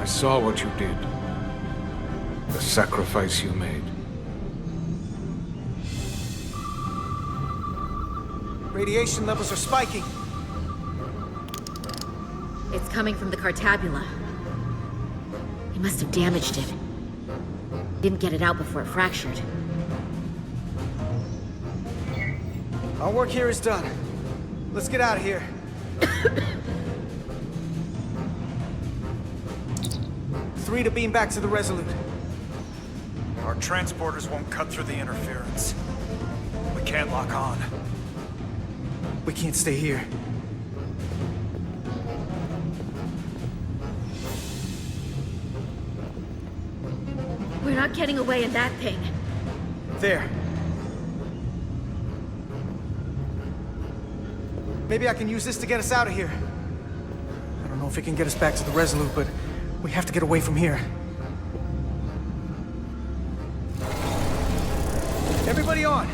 I saw what you did. The sacrifice you made. Radiation levels are spiking. It's coming from the cartabula. He must have damaged it. Didn't get it out before it fractured. Our work here is done. Let's get out of here. Three to beam back to the Resolute. Our transporters won't cut through the interference. We can't lock on. We can't stay here. We're not getting away in that thing. There. Maybe I can use this to get us out of here. I don't know if it can get us back to the Resolute, but we have to get away from here. Everybody on!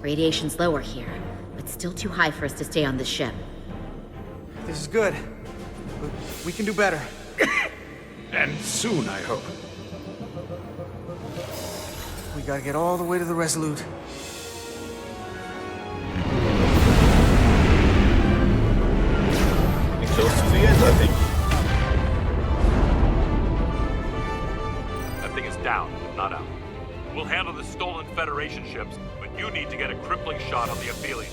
Radiation's lower here, but still too high for us to stay on this ship. This is good. But we can do better. And soon, I hope. We gotta get all the way to the Resolute. You're close to the end, I think. That thing is down, not out. We'll handle the stolen Federation ships, but you need to get a crippling shot on the Aphelion.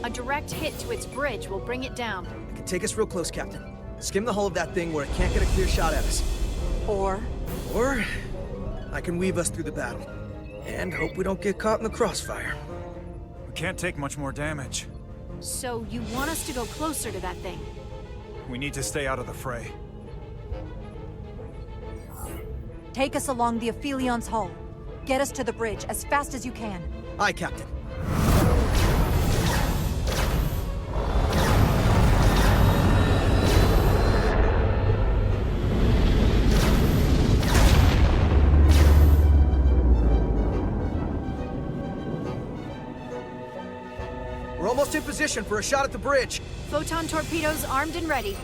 A direct hit to its bridge will bring it down. It can take us real close, Captain. Skim the hull of that thing where it can't get a clear shot at us. Or? Or I can weave us through the battle. And hope we don't get caught in the crossfire. We can't take much more damage. So you want us to go closer to that thing? We need to stay out of the fray. Take us along the Aphelion's hull. Get us to the bridge as fast as you can. Aye, Captain. We're almost in position for a shot at the bridge. Photon torpedoes armed and ready.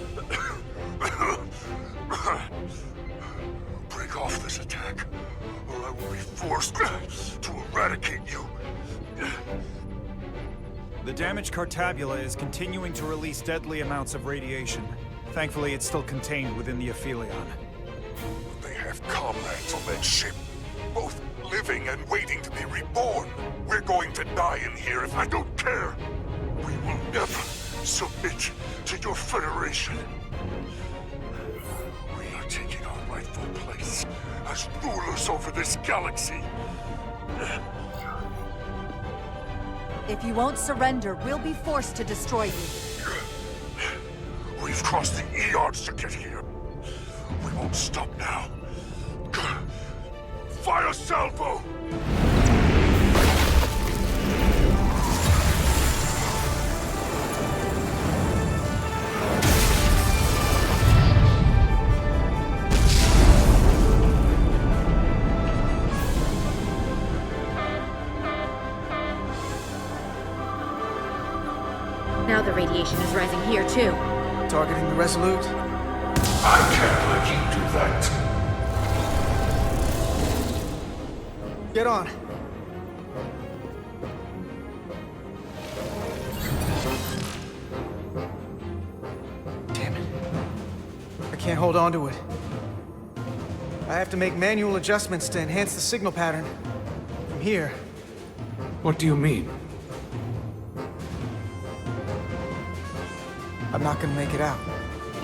Break off this attack, or I will be forced to eradicate you. The damaged cartabula is continuing to release deadly amounts of radiation. Thankfully, it's still contained within the Aphelion. They have comrades on that ship, both living and waiting to be reborn. We're going to die in here if I don't care. We will never submit to your Federation. We are taking our rightful place as rulers over this galaxy. If you won't surrender, we'll be forced to destroy you. We've crossed the eons to get here. We won't stop now. Fire salvo! Now the radiation is rising here, too. Targeting the Resolute. I can't let you do that. Get on. Damn it. I can't hold on to it. I have to make manual adjustments to enhance the signal pattern. From here. What do you mean? I'm not gonna make it out.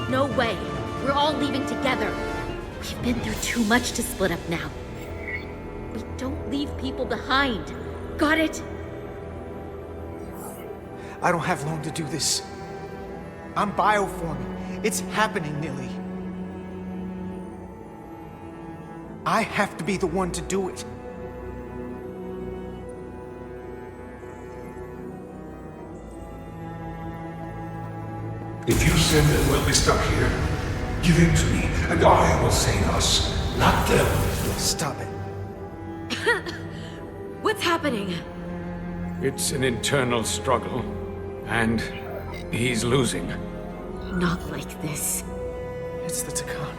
No way. We're all leaving together. We've been through too much to split up now. We don't leave people behind. Got it? I don't have long to do this. I'm bioforming. It's happening, Nilly. I have to be the one to do it. If you send them, we'll be stuck here. Give in to me, and I will save us, not them. Stop it. What's happening? It's an internal struggle, and he's losing. Not like this. It's the Takan.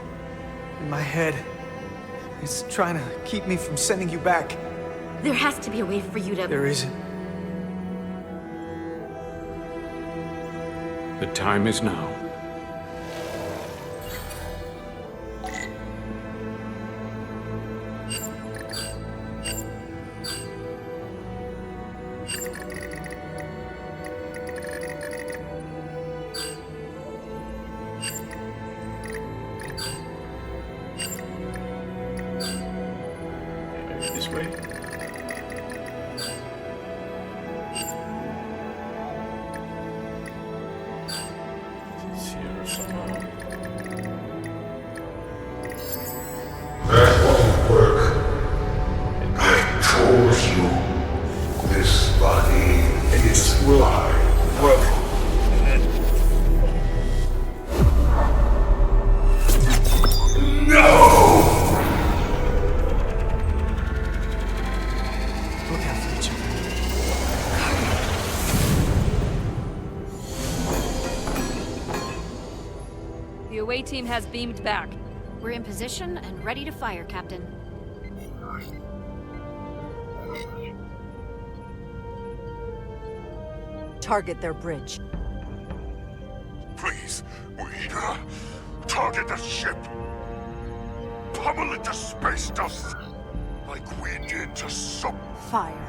In my head. It's trying to keep me from sending you back. There has to be a way for you to... There isn't. The time is now. This way. It's here somehow. That won't work. I told you. This body is mine. Work. Look out for each other. The away team has beamed back. We're in position and ready to fire, Captain. Target their bridge. Please, we target the ship. Pummel it to space dust, like we did to some. Fire.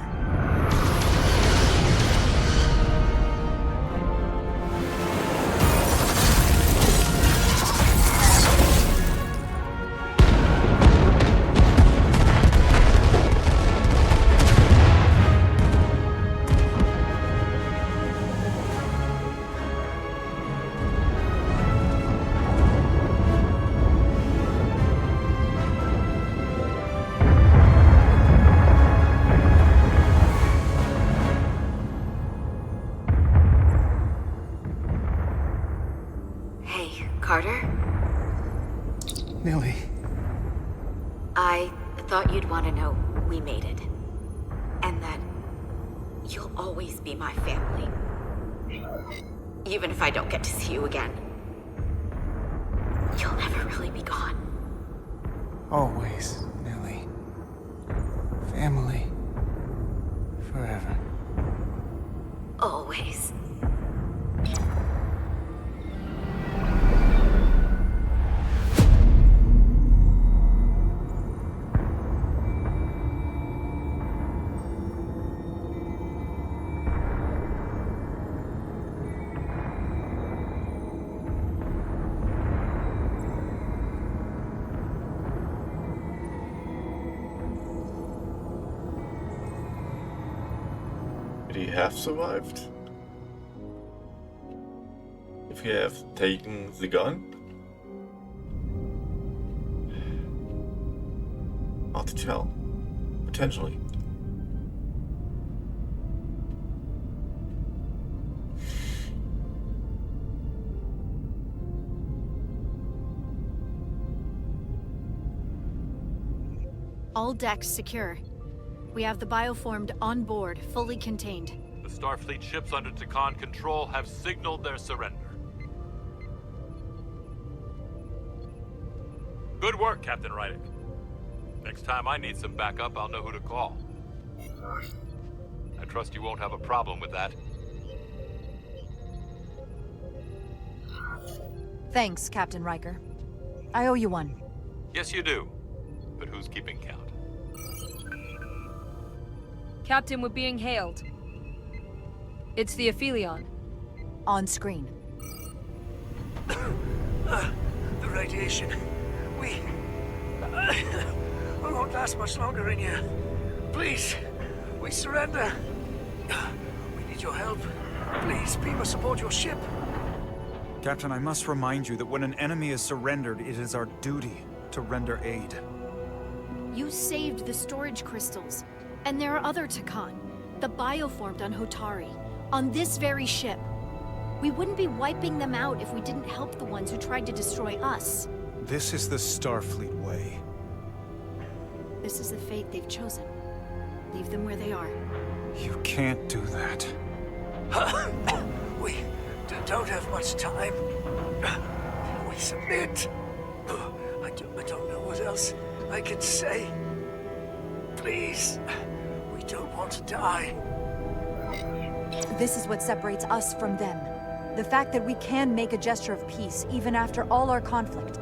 Hey, Carter? Millie. I thought you'd want to know we made it. And that you'll always be my family. Even if I don't get to see you again. You'll never really be gone. Always, Millie. Family. Forever. Always. Would he have survived? If he have taken the gun? Hard to tell. Potentially. All decks secure. We have the bioformed on board, fully contained. The Starfleet ships under Takan control have signaled their surrender. Good work, Captain Rydick. Next time I need some backup, I'll know who to call. I trust you won't have a problem with that. Thanks, Captain Riker. I owe you one. Yes, you do. But who's keeping count? Captain, we're being hailed. It's the Aphelion. On screen. The radiation. We won't last much longer in here. Please, we surrender. We need your help. Please, beam us aboard your ship. Captain, I must remind you that when an enemy is surrendered, it is our duty to render aid. You saved the storage crystals. And there are other Takan, the bioformed on Hotari, on this very ship. We wouldn't be wiping them out if we didn't help the ones who tried to destroy us. This is the Starfleet way. This is the fate they've chosen. Leave them where they are. You can't do that. We don't have much time. We submit. I don't know what else I can say. Please, we don't want to die. This is what separates us from them. The fact that we can make a gesture of peace, even after all our conflict.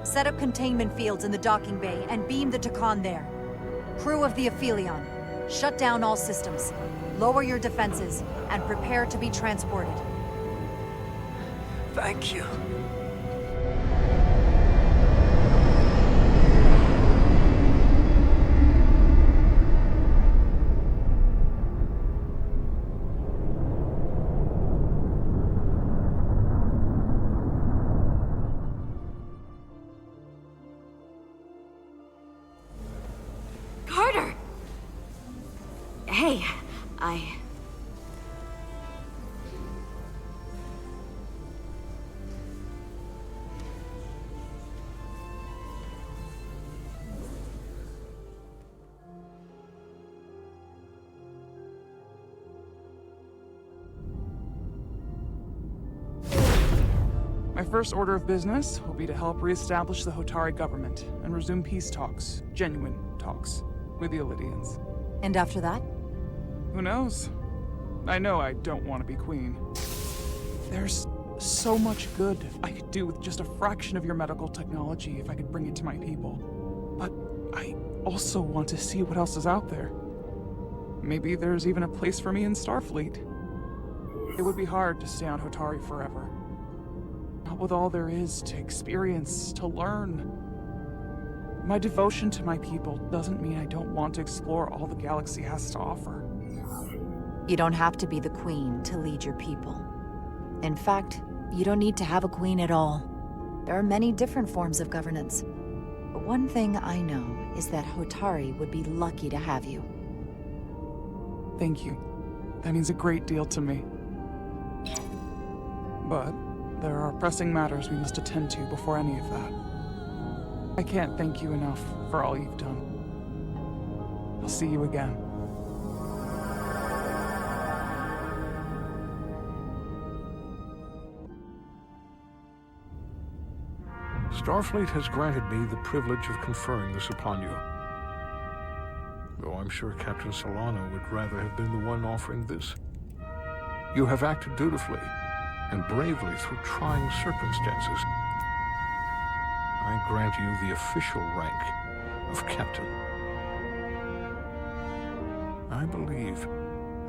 Set up containment fields in the docking bay and beam the Takan there. Crew of the Aphelion, shut down all systems. Lower your defenses, and prepare to be transported. Thank you. Carter! Hey, My first order of business will be to help reestablish the Hotari government and resume peace talks, genuine talks, with the Elydians. And after that? Who knows? I know I don't want to be queen. There's so much good I could do with just a fraction of your medical technology if I could bring it to my people. But I also want to see what else is out there. Maybe there's even a place for me in Starfleet. It would be hard to stay on Hotari forever. Not with all there is to experience, to learn. My devotion to my people doesn't mean I don't want to explore all the galaxy has to offer. You don't have to be the queen to lead your people. In fact, you don't need to have a queen at all. There are many different forms of governance. But one thing I know is that Hotari would be lucky to have you. Thank you. That means a great deal to me. But there are pressing matters we must attend to before any of that. I can't thank you enough for all you've done. I'll see you again. Starfleet has granted me the privilege of conferring this upon you. Though I'm sure Captain Solano would rather have been the one offering this. You have acted dutifully and bravely through trying circumstances. I grant you the official rank of Captain. I believe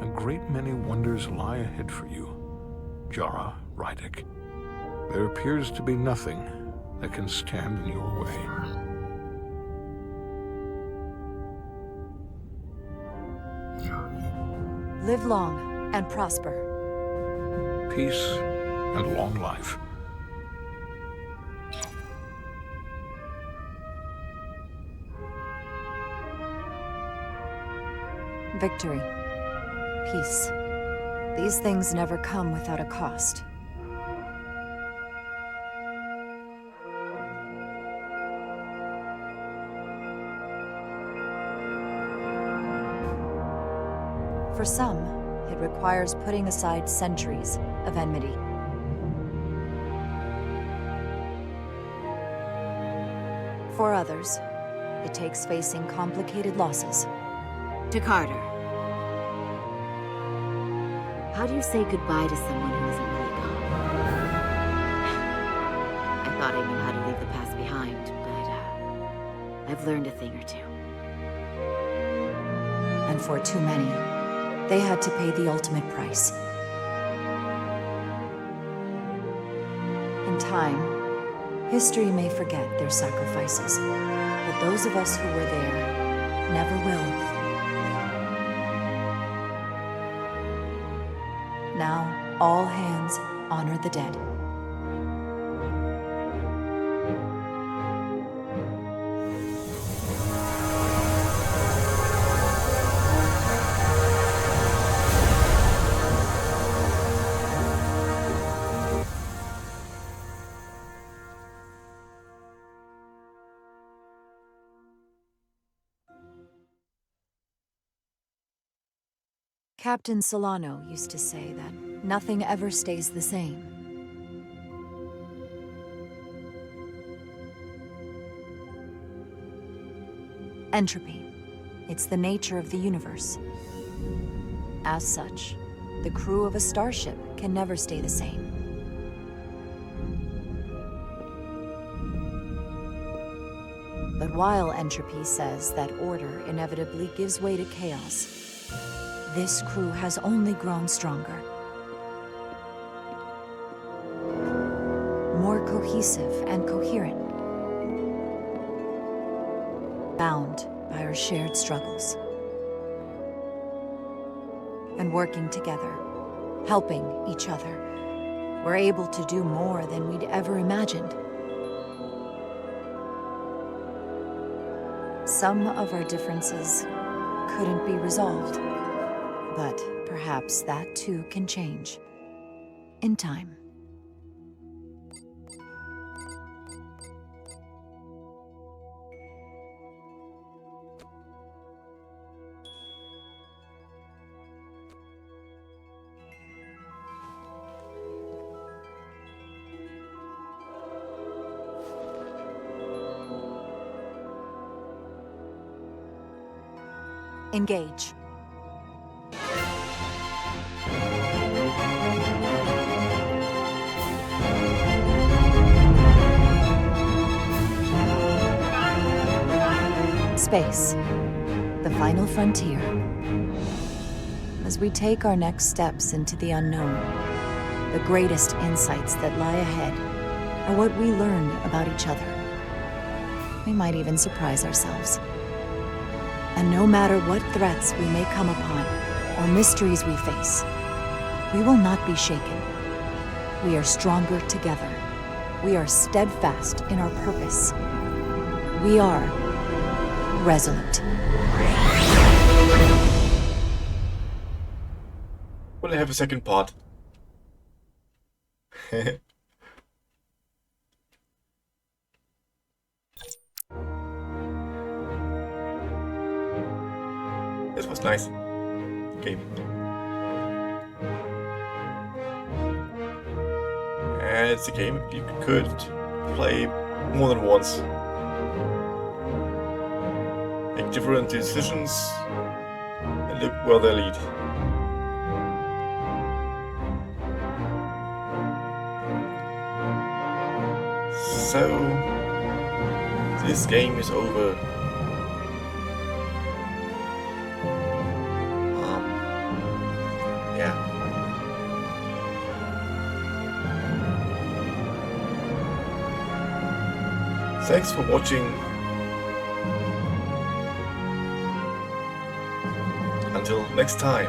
a great many wonders lie ahead for you, Jara Rydick. There appears to be nothing that can stand in your way. Live long and prosper. Peace and long life. Victory. Peace. These things never come without a cost. For some, it requires putting aside centuries of enmity. For others, it takes facing complicated losses. to Carter. How do you say goodbye to someone who isn't really gone? I thought I knew how to leave the past behind, but I've learned a thing or two. And for too many, they had to pay the ultimate price. In time, history may forget their sacrifices, but those of us who were there never will. Now, all hands honor the dead. Captain Solano used to say that nothing ever stays the same. Entropy. It's the nature of the universe. As such, the crew of a starship can never stay the same. But while entropy says that order inevitably gives way to chaos, this crew has only grown stronger. More cohesive and coherent. Bound by our shared struggles. And working together, helping each other, we're able to do more than we'd ever imagined. Some of our differences couldn't be resolved, but perhaps that too can change in time. Engage. Space, the final frontier. As we take our next steps into the unknown, the greatest insights that lie ahead are what we learn about each other. We might even surprise ourselves. And no matter what threats we may come upon, or mysteries we face, we will not be shaken. We are stronger together. We are steadfast in our purpose. We are resolute. Will I have a second part? This was nice. Game. And it's a game you could play more than once. Make different decisions and look where they lead. So this game is over. Yeah. Thanks for watching. Until next time.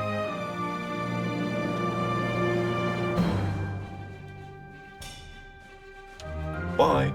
Bye.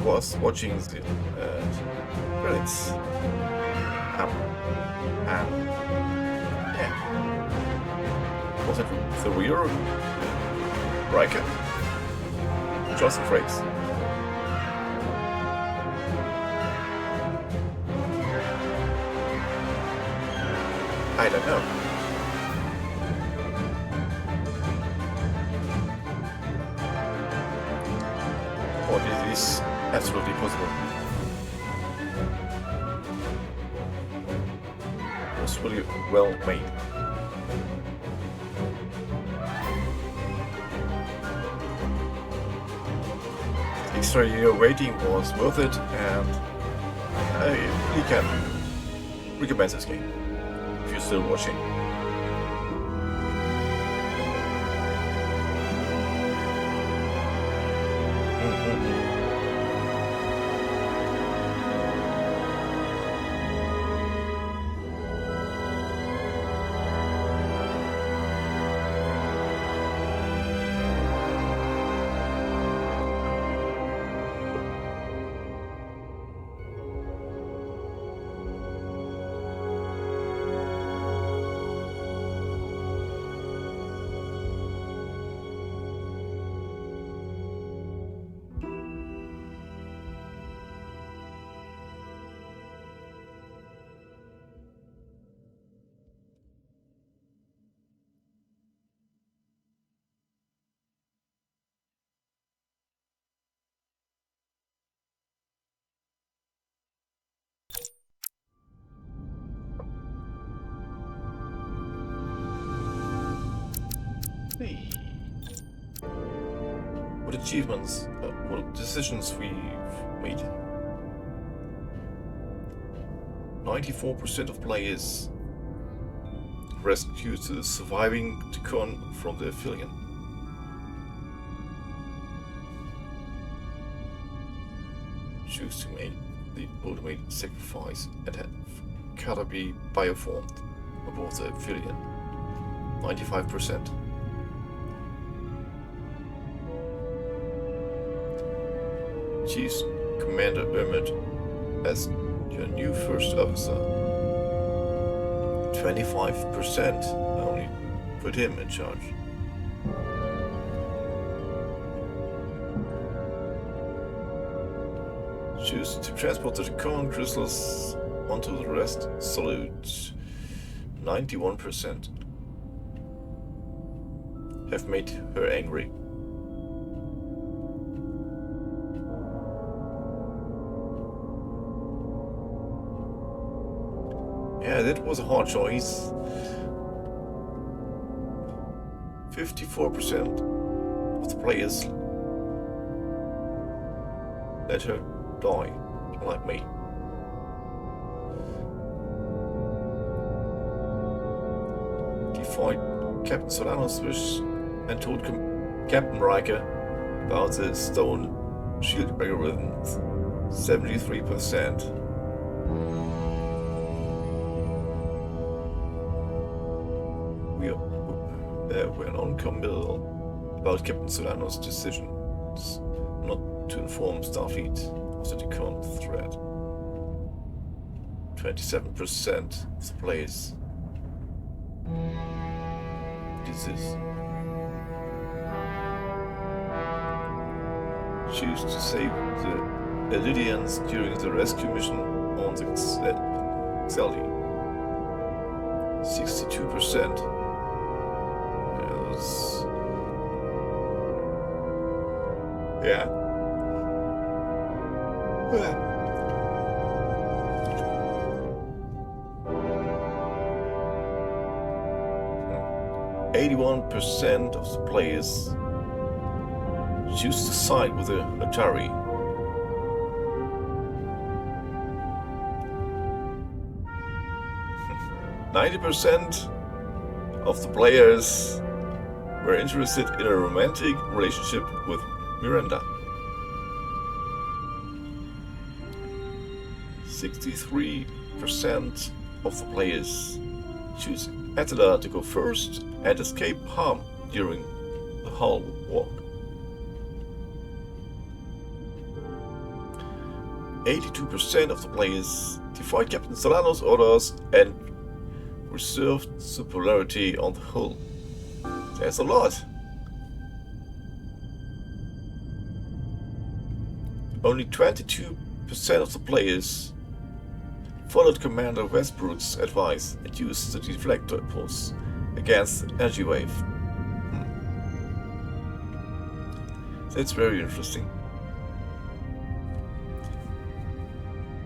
was watching the credits. Yeah. Was it the real Riker? Just phrase. I don't know. Or it is absolutely possible. It was really well made. The extra year waiting was worth it, and I really can recommend this game if you're still watching. What achievements, what decisions we've made. 94% of players rescued the surviving Ticon from the Aphelion. Choose to make the ultimate sacrifice and have Kata be bioformed aboard the Aphelion. 95%. Choose Commander Emmett as your new first officer. 25% only put him in charge. Choose to transport the Ticon crystals onto the rest salute. 91% have made her angry. Yeah, that was a hard choice. 54% of the players let her die, like me. Defied Captain Solano's wish and told Captain Riker about the stone shield algorithms. 73%. Were non-committal about Captain Solano's decisions not to inform Starfleet of the Ticon threat. 27% of the players did this. Choose to save the Elidians during the rescue mission on the Xeldi. 62%. Yeah. 81% of the players choose to side with the Atari. %90 of the players were interested in a romantic relationship with Miranda. 63% of the players choose Atala to go first and escape harm during the Hull walk. 82% of the players defied Captain Solano's orders and reserved superiority on the hull. That's a lot. Only 22% of the players followed Commander Westbrook's advice and used the deflector impulse against the energy wave. That's very interesting.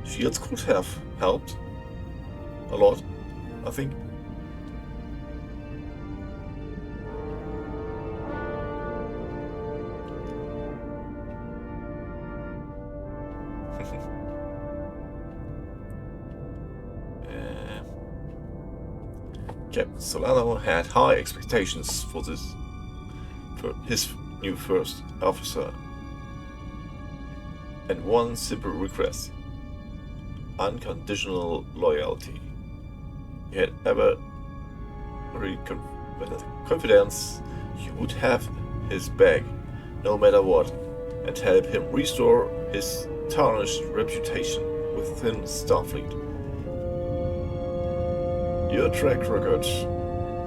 Shields could have helped a lot, I think. Captain Solano had high expectations for his new first officer, and one simple request: unconditional loyalty. He had every confidence he would have his back, no matter what, and help him restore his tarnished reputation within Starfleet. Your track record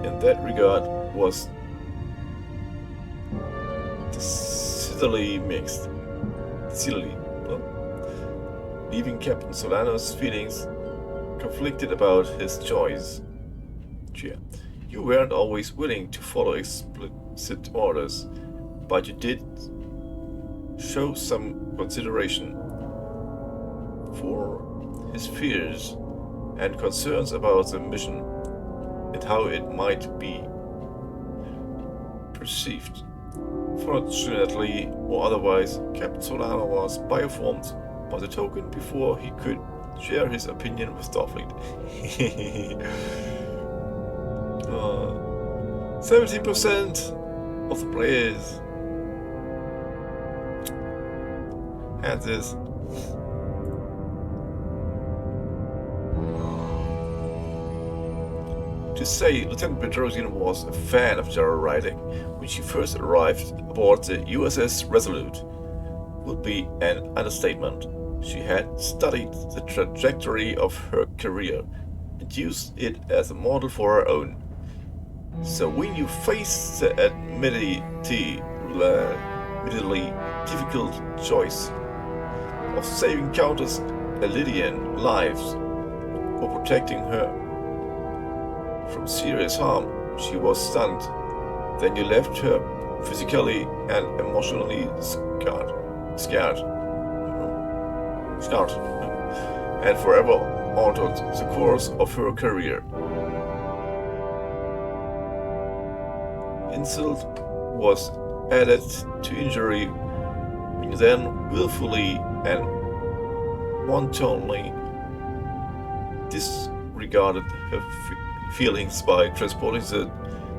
in that regard was decidedly mixed. Leaving Captain Solano's feelings conflicted about his choice. You weren't always willing to follow explicit orders, but you did show some consideration for his fears and concerns about the mission and how it might be perceived. Fortunately or otherwise, Captain Solano was bioformed by the token before he could share his opinion with Starfleet. 70% of the players had this. To say Lieutenant Petrosian was a fan of Jarrah writing when she first arrived aboard the USS Resolute would be an understatement. She had studied the trajectory of her career and used it as a model for her own. So when you face the admittedly difficult choice of saving Countess Elidian lives or protecting her from serious harm, she was stunned. Then you left her physically and emotionally scarred, and forever altered the course of her career. Insult was added to injury when you then willfully and wantonly disregarded her feelings by transporting the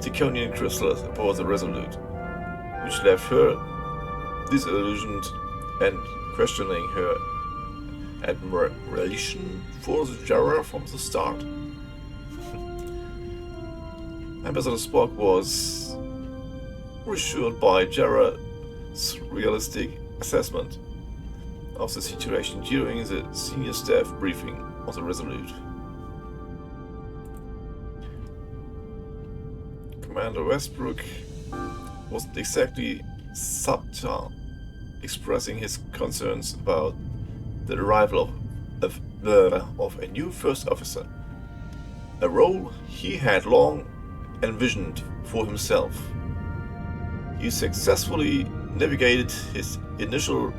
Zirconian crystals aboard the Resolute, which left her disillusioned and questioning her admiration for the Jarrah from the start. Ambassador Spock was reassured by Jarrah's realistic assessment of the situation during the senior staff briefing of the Resolute. Commander Westbrook wasn't exactly subtle, expressing his concerns about the arrival of a new first officer, a role he had long envisioned for himself. He successfully navigated his initial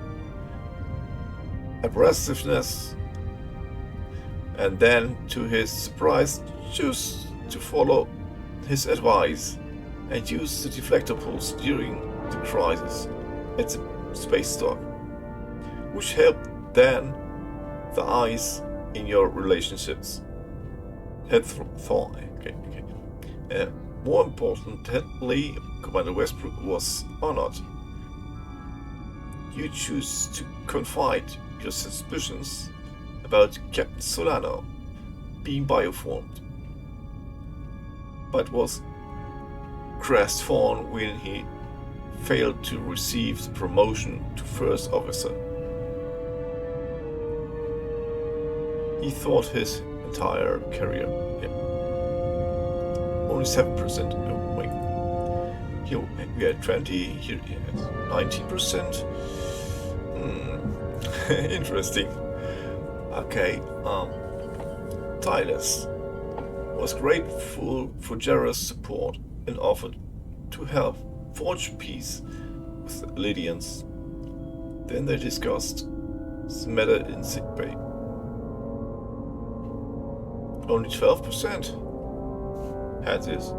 apprehensiveness and then, to his surprise, chose to follow his advice and use the deflector pulse during the crisis at the space dock, which helped then the ice in your relationships had thawed. More importantly, Commander Westbrook was honored. You choose to confide your suspicions about Captain Solano being bioformed, but was crestfallen when he failed to receive the promotion to first officer. he thought his entire career. Yeah. Only 7%. Oh, wait. Here we had 20, here he has 19%. Interesting. Okay, Teil was grateful for Jarrah's support and offered to help forge peace with the Lydians. Then they discussed the matter in sickbay. Only 12% had this.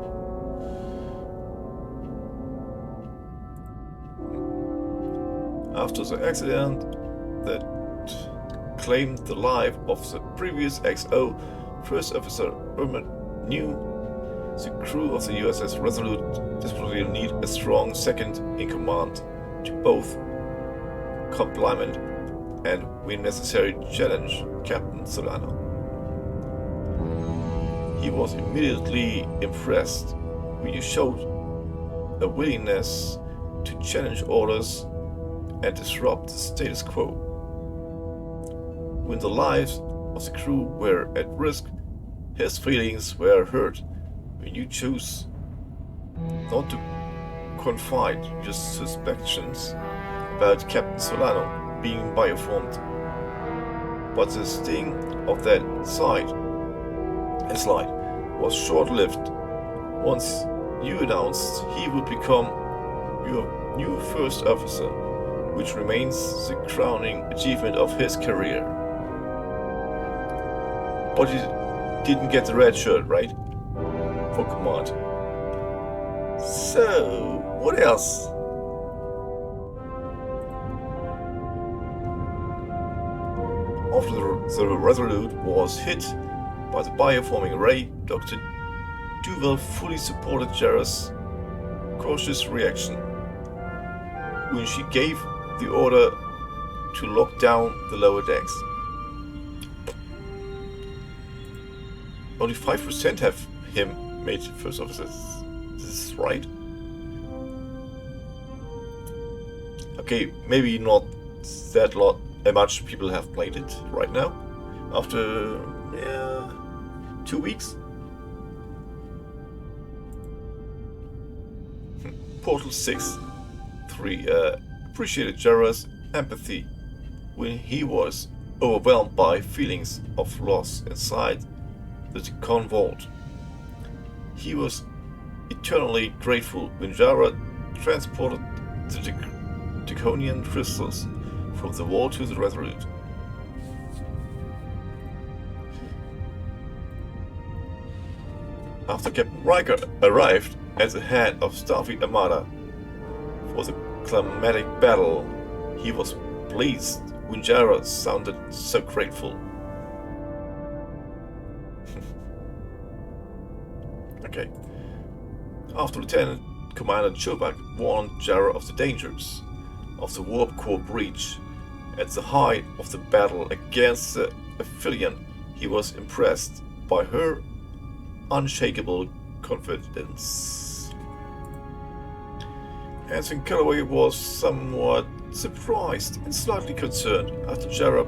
After the accident that claimed the life of the previous XO, First Officer Urman knew the crew of the USS Resolute desperately need a strong second-in-command to both complement and, when necessary, challenge Captain Solano. He was immediately impressed when you showed a willingness to challenge orders and disrupt the status quo. When the lives of the crew were at risk, his feelings were hurt when you chose not to confide your suspicions about Captain Solano being bioformed. But the sting of that slide was short-lived once you announced he would become your new first officer, which remains the crowning achievement of his career. But he didn't get the red shirt, right? For command. So, what else? After the Resolute was hit by the bioforming ray, Dr. Duval fully supported Jarrah's cautious reaction when she gave the order to lock down the lower decks. Only 5% have him made first officer. This is right. Okay, maybe not that much people have played it right now. After 2 weeks. Portal 6-3 appreciated Jarrah's empathy when he was overwhelmed by feelings of loss inside the Decon Vault. He was eternally grateful when Jarrah transported the Deconian crystals from the vault to the Resolute. After Captain Riker arrived at the head of Starfleet Armada for the climatic battle, he was pleased when Jarrah sounded so grateful. Okay. After Lieutenant Commander Chubak warned Jarrah of the dangers of the warp core breach at the height of the battle against the Aphelion, he was impressed by her unshakable confidence. Anson Calloway was somewhat surprised and slightly concerned after Jarrah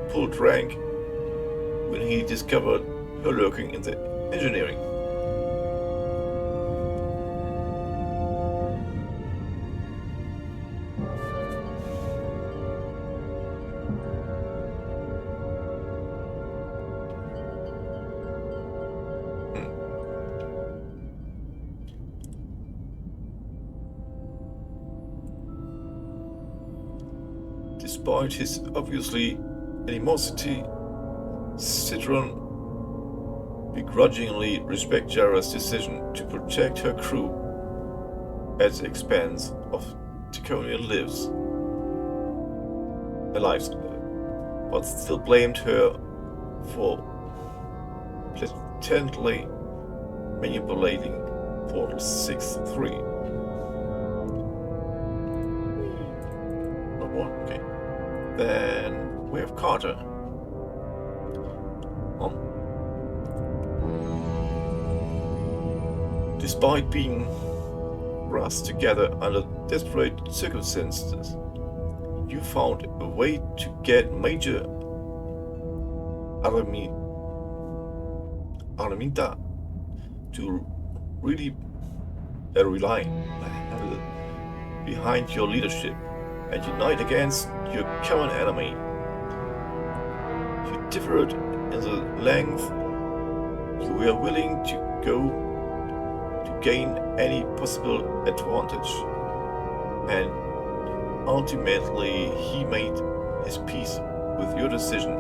pulled rank when he discovered her lurking in the engineering. Despite his obviously animosity, Citron begrudgingly respects Jarrah's decision to protect her crew at the expense of Deconian lives, but still blamed her for blatantly manipulating Portal 6-3. Okay. Then we have Carter. Despite being thrust together under desperate circumstances, you found a way to get Major Araminta to really rely behind your leadership and unite against your common enemy. You differed in the length you were willing to go to gain any possible advantage, and ultimately he made his peace with your decision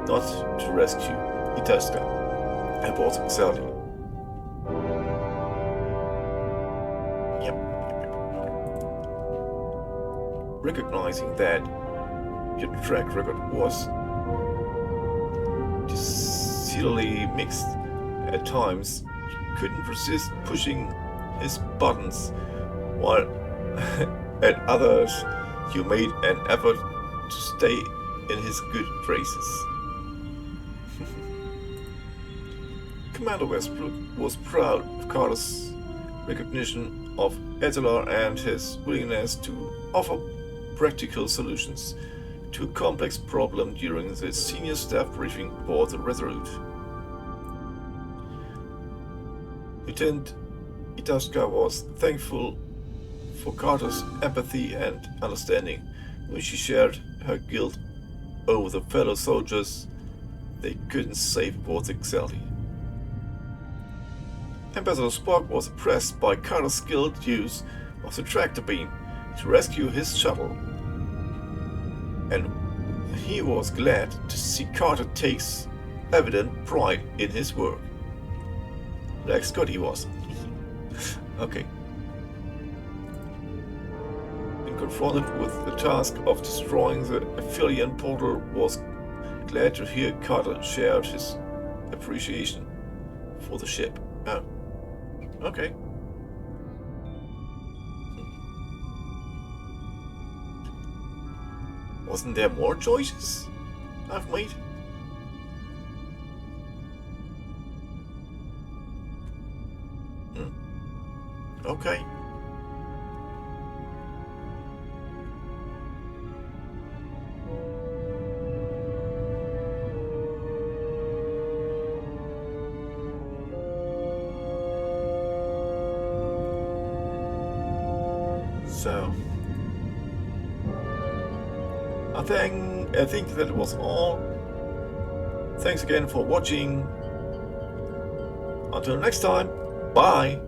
not to rescue Itasca and both Xali. Yep. Recognizing that your track record was decidedly mixed at times, you couldn't resist pushing his buttons, while at others you made an effort to stay in his good graces. Commander Westbrook was proud of Carter's recognition of Etelar and his willingness to offer practical solutions to a complex problem during the senior staff briefing aboard the Resolute. Lieutenant Itasca was thankful for Carter's empathy and understanding when she shared her guilt over the fellow soldiers they couldn't save aboard the Xali. Ambassador Spock was impressed by Carter's skilled use of the tractor beam to rescue his shuttle, and he was glad to see Carter takes evident pride in his work. Like Scotty was. Okay. When confronted with the task of destroying the Aphelion portal, was glad to hear Carter shared his appreciation for the ship. Oh. Okay. Wasn't there more choices I've made? Okay. So I think that was all. Thanks again for watching. Until next time, bye.